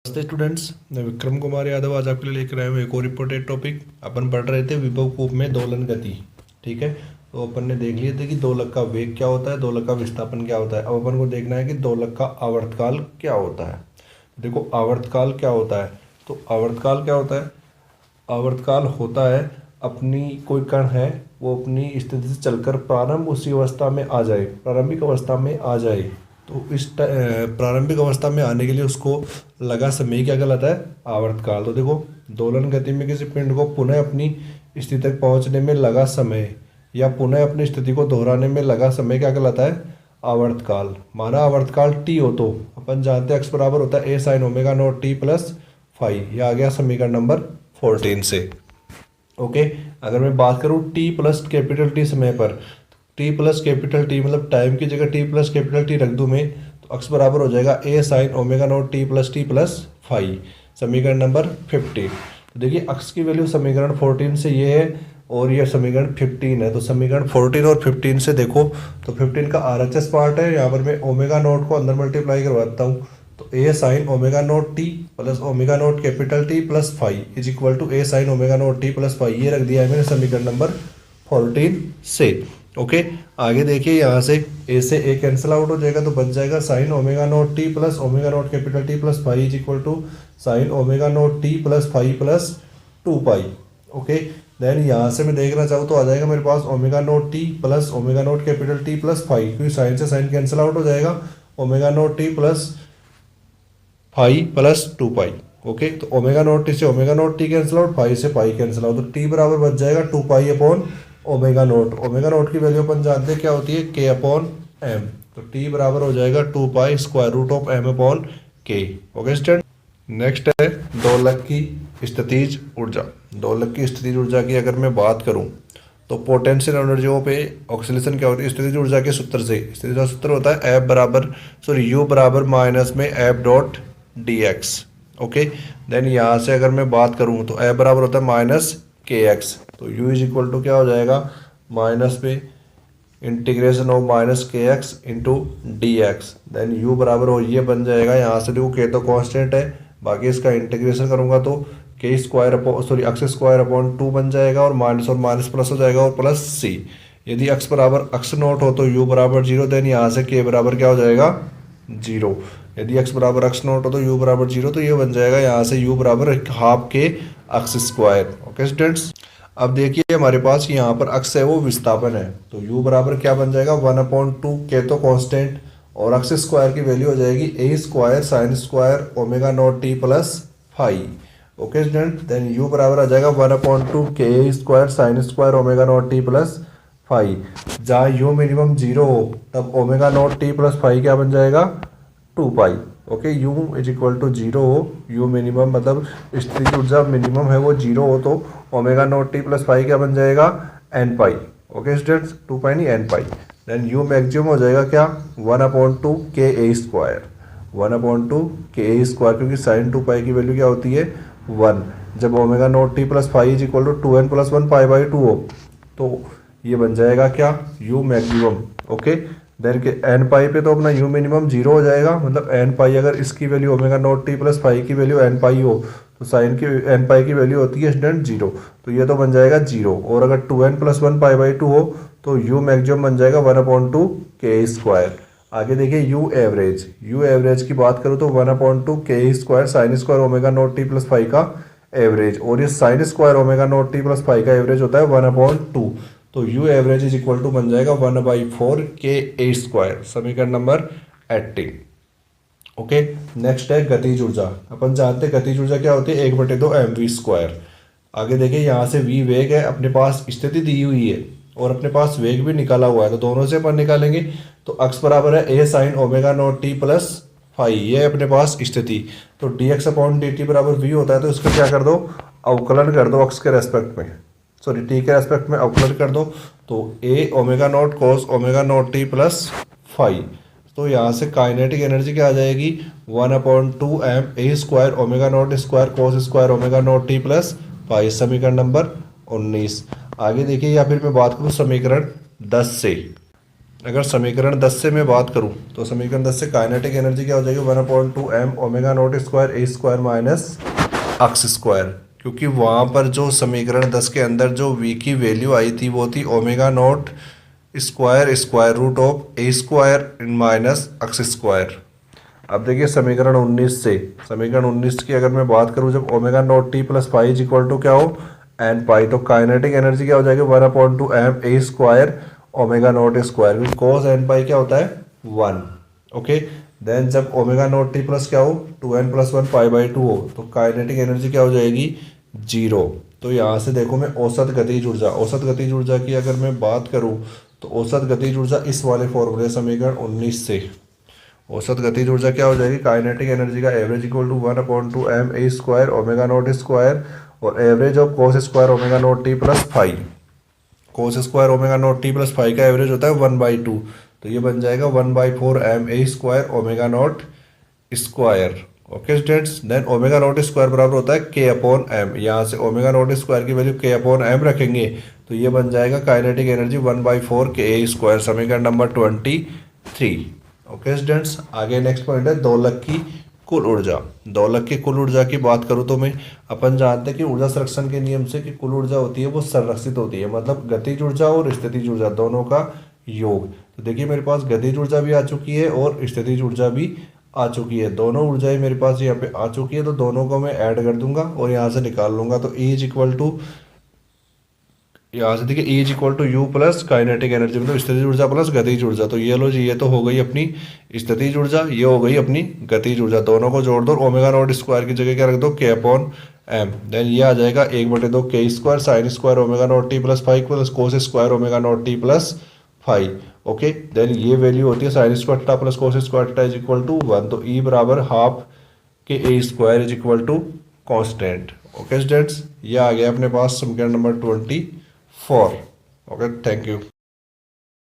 नमस्ते स्टूडेंट्स, मैं विक्रम कुमार यादव आज आपके लिए लेकर आया हूँ एक और इम्पोर्टेंट टॉपिक। अपन पढ़ रहे थे विभव कूप में दोलन गति। ठीक है, तो अपन ने देख लिए थे कि दोलक का वेग क्या होता है, दोलक का विस्थापन क्या होता है। अब अपन को देखना है कि दोलक का आवर्तकाल क्या होता है। देखो आवर्तकाल क्या होता है, तो आवर्तकाल क्या होता है, आवर्तकाल होता है अपनी कोई कण है वो अपनी स्थिति से चलकर प्रारंभ उसी अवस्था में आ जाए, प्रारंभिक अवस्था में आ जाए। तो इस प्रारंभिक अवस्था में आने के लिए उसको लगा समय क्या कहलाता है, आवर्तकाल। तो देखो दोलन गति में किसी पिंड को पुनः अपनी स्थिति तक पहुंचने में लगा समय या पुनः अपनी स्थिति को दोहराने में लगा समय क्या कहलाता है, आवर्तकाल। माना आवर्तकाल टी हो तो अपन जानते हैं एक्स बराबर होता है a sine omega naught T plus five. यह आ गया समीकरण नंबर 14 से। ओके, अगर मैं बात करूँ टी प्लस कैपिटल टी समय पर, टी प्लस कैपिटल टी मतलब टाइम की जगह टी प्लस कैपिटल टी रख दूँ मैं, तो अक्स बराबर हो जाएगा a sine omega naught T plus five, समीकरण नंबर 15। तो देखिए अक्स की वैल्यू समीकरण 14 से ये है और ये समीकरण 15 है। तो समीकरण 14 और 15 से देखो तो 15 का RHS पार्ट है, यहाँ पर मैं ओमेगा नॉट को अंदर मल्टीप्लाई करवाता हूँ। तो a sine omega naught T plus omega naught capital t plus five is equal to a sine omega naught T plus five, ये रख दिया है मैंने समीकरण नंबर 14 से। ओके, आगे देखिए यहाँ से ए से ए कैंसिल आउट हो जाएगा तो बच जाएगा sine omega naught T plus omega naught capital t plus five is equal to sine omega naught T plus five plus 2 pi. Okay, then यहाँ से मैं देखना चाहूँ तो आ जाएगा मेरे पास omega naught T plus omega naught capital t plus five, क्योंकि साइन से साइन कैंसिल आउट हो जाएगा, omega naught T plus five plus 2 pi. Okay, तो ओमेगा नॉट टी से omega naught T cancel out, five से pi cancel out, तो T बराबर बच जाएगा 2 pi upon omega naught. Omega naught की वैल्यू अपन जानते हैं क्या होती है, के अपॉन एम। तो टी बराबर हो जाएगा 2 pi square root of m upon k. Okay student, next है दोलक की स्थितिज ऊर्जा। दोलक की स्थितिज ऊर्जा की अगर मैं बात करूं तो पोटेंशियल एनर्जियों पे ऑक्सीलेशन क्या होती है, स्थितिज ऊर्जा के सूत्र से। स्थितिज ऊर्जा सूत्र होता है एफ बराबर यू बराबर माइनस में F dot d x. Okay, then यहाँ से अगर मैं बात करूँ तो एफ बराबर होता है माइनस के एक्स, तो यू इज इक्वल टू क्या हो जाएगा, माइनस पे integration of minus k x into d x. Then you बराबर हो ये बन जाएगा, यहाँ से देखो के तो कांस्टेंट है, बाकी इसका इंटीग्रेशन करूँगा तो के square upon x square upon 2 बन जाएगा और माइनस प्लस हो जाएगा और प्लस सी। यदि एक्स बराबर एक्स नॉट हो तो यू बराबर 0, देन यहाँ से के बराबर क्या हो जाएगा 0। यदि एक्स बराबर एक्स नॉट हो तो यू बराबर 0, तो ये बन जाएगा यहाँ से यू बराबर हाफ के एक्स स्क्वायर। ओके स्टूडेंट्स, अब देखिए हमारे पास यहाँ पर एक्स है वो विस्थापन है, तो यू बराबर क्या बन जाएगा 1/2 के तो कांस्टेंट और एक्स स्क्वायर की वैल्यू हो जाएगी a square sine square omega naught T plus five. Okay student, then you बराबर आ जाएगा 1/2 के ए square sine square omega naught T plus five. जहाँ यू मिनिमम 0 हो तब omega naught T plus five क्या बन जाएगा 2 pi. Okay, u is equal to 0 हो, यू मिनिमम मतलब स्थितिज ऊर्जा मिनिमम है वो 0 हो तो omega naught T plus five क्या बन जाएगा n पाई। ओके स्टूडेंट्स, 2 पाई नहीं n पाई। देन यू मैक्सिमम हो जाएगा क्या 1/2 के ए स्क्वायर, 1/2 के ए स्क्वायर, क्योंकि साइन 2 पाई की वैल्यू क्या होती है 1। जब omega naught T plus five is equal to 2n plus 1 pi by 2 हो तो ये बन जाएगा क्या यू मैक्सिमम। ओके, देन के एन पाई पे तो अपना यू मिनिमम 0 हो जाएगा, मतलब एन पाई अगर इसकी value omega naught T plus five की वैल्यू एन पाई हो तो साइन की एन पाई की वैल्यू होती है स्टूडेंट 0, तो ये तो बन जाएगा 0। और अगर 2n प्लस 1 पाई बाई 2 हो तो यू मैक्सिमम बन जाएगा 1/2 के स्क्वायर। आगे देखिए यू एवरेज, यू एवरेज की बात करूँ तो 1/2 k square sine square omega naught T plus five का एवरेज, और ये sine square omega naught T plus five का एवरेज होता है 1/2, तो U average is equal to बन जाएगा 1/4 के ए स्क्वायर, समीकरण नंबर 18। ओके, नेक्स्ट है गतिज ऊर्जा। अपन जानते हैं गतिज ऊर्जा क्या होती है 1/2 mv स्क्वायर। आगे देखिए यहाँ से v वेग है, अपने पास स्थिति दी हुई है और अपने पास वेग भी निकाला हुआ है, तो दोनों से अपन निकालेंगे तो अक्स बराबर है a sine omega naught T plus five, ये अपने पास स्थिति। तो d x upon d t बराबर v होता है, तो इसका क्या कर दो अवकलन कर दो अक्स के रेस्पेक्ट में, सॉरी टी के रेस्पेक्ट में अवकलन कर दो, तो a omega naught cos omega naught T plus five. तो यहाँ से काइनेटिक एनर्जी क्या आ जाएगी 1/2 m a square omega naught square cos square omega naught T plus five, समीकरण नंबर 19। आगे देखिए या फिर मैं बात करूँ समीकरण 10 से। अगर समीकरण 10 से मैं बात करूं तो समीकरण 10 से काइनेटिक एनर्जी क्या हो जाएगी 1/2m ओमेगा नॉट स्क्वायर ए स्क्वायर माइनस एक्स स्क्वायर, क्योंकि वहाँ पर जो समीकरण 10 के अंदर जो v की वैल्यू आई थी वो थी omega naught square square root of A square minus x square. अब देखिए समीकरण 19 की अगर मैं बात करूं जब omega naught T plus pi is equal to क्या हो एन पाई, तो काइनेटिक एनर्जी क्या हो जाएगी 1/2m a square omega naught square, क्योंकि कोस एन पाई क्या होता है 1। ओके, देन जब ओमेगा नॉट टी प्लस क्या हो 2n + 1 π/2 हो तो काइनेटिक एनर्जी क्या हो जाएगी 0। तो यहाँ से देखो मैं औसत गतिज ऊर्जा की अगर मैं बात करूँ तो औसत गतिज ऊर्जा इस वाले फॉर्मूले समीकरण 19 से औसत गतिज ऊर्जा क्या हो जाएगी काइनेटिक एनर्जी का average equal to 1/2m a square omega naught square और average of cos square omega naught T plus five. Cos square omega naught T plus five का एवरेज होता है 1/2, तो ये बन जाएगा 1/4m a square omega naught square. Okay students, then omega naught square बराबर होता है k/m। यहाँ से ओमेगा नॉट स्क्वायर की वैल्यू k/m रखेंगे तो ये बन जाएगा काइनेटिक एनर्जी 1/4 ka स्क्वायर, समीकरण नंबर 23। ओके स्टूडेंट्स, आगे नेक्स्ट पॉइंट है दोलक की कुल ऊर्जा। दोलक की कुल ऊर्जा की बात करूँ तो मैं अपन जानते हैं कि ऊर्जा संरक्षण के नियम से कि कुल ऊर्जा होती है वो संरक्षित होती है, मतलब गतिज ऊर्जा और स्थितिज ऊर्जा दोनों का योग। तो देखिए मेरे पास गतिज ऊर्जा भी आ चुकी है और स्थितिज ऊर्जा भी आ चुकी है, दोनों ऊर्जाएं मेरे पास यहाँ पे आ चुकी है, तो दोनों को मैं ऐड कर दूंगा और यहाँ से निकाल लूंगा। तो E इज इक्वल टू यहाँ से देखिए E is equal to U plus kinetic energy, मतलब स्थितिज ऊर्जा प्लस गतिज ऊर्जा। तो ये लो जी, ये तो हो गई अपनी स्थितिज ऊर्जा, ये हो गई अपनी गतिज ऊर्जा, दोनों को जोड़ दो। ओमेगा नॉट स्क्वायर की जगह क्या रख दो k/m, देन ये आ जाएगा 1/2 k square sine square omega naught T plus five plus cos square omega naught T plus five. Okay, then ये वैल्यू होती है sine square theta plus cos square theta is equal to 1, तो E बराबर half k a square is equal to constant. Okay students, ये आ गया अपने पास समीकरण नंबर 24। Okay, thank you.